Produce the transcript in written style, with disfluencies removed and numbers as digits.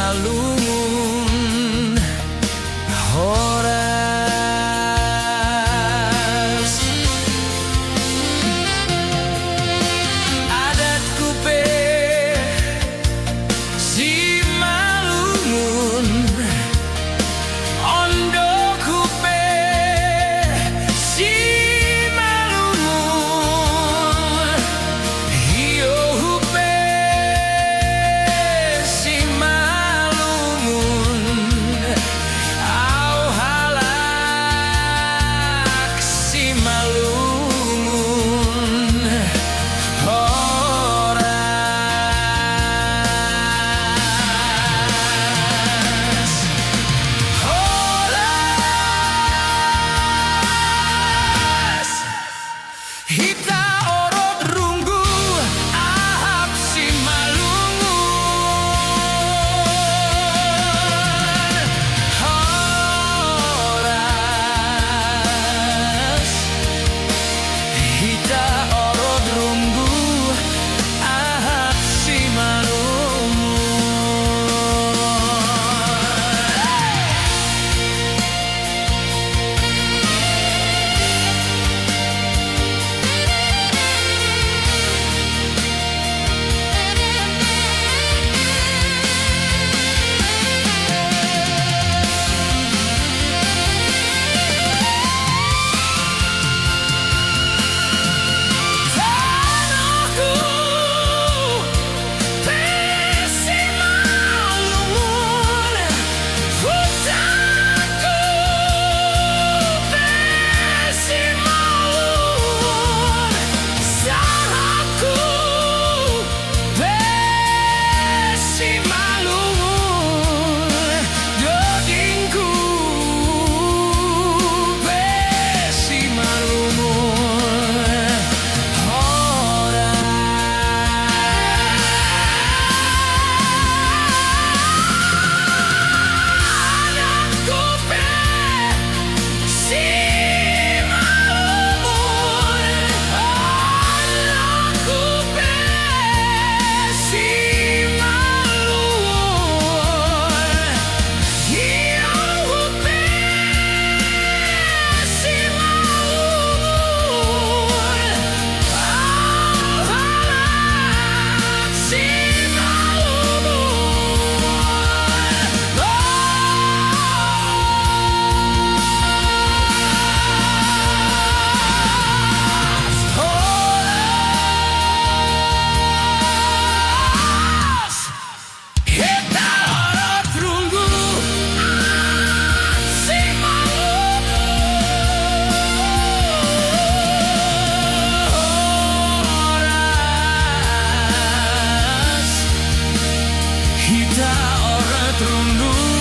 Simalungun horas adatku pe Simalungun ondoku pe Simalungun hiyo pe Simalungun au halak Simalungun horas hita orot runggu ahap Simalungun horas hita orot runggu ahap Simalungun. Tanahku pe Simalungun, hutanku pe Simalungun, sahapku pe Simalungun, dagingku pe Simalungun horas anakku pe Simalungun anakku pe Simalungun hiyo pe Simalungun au halak horas hita orot runggu horas hita orot runggu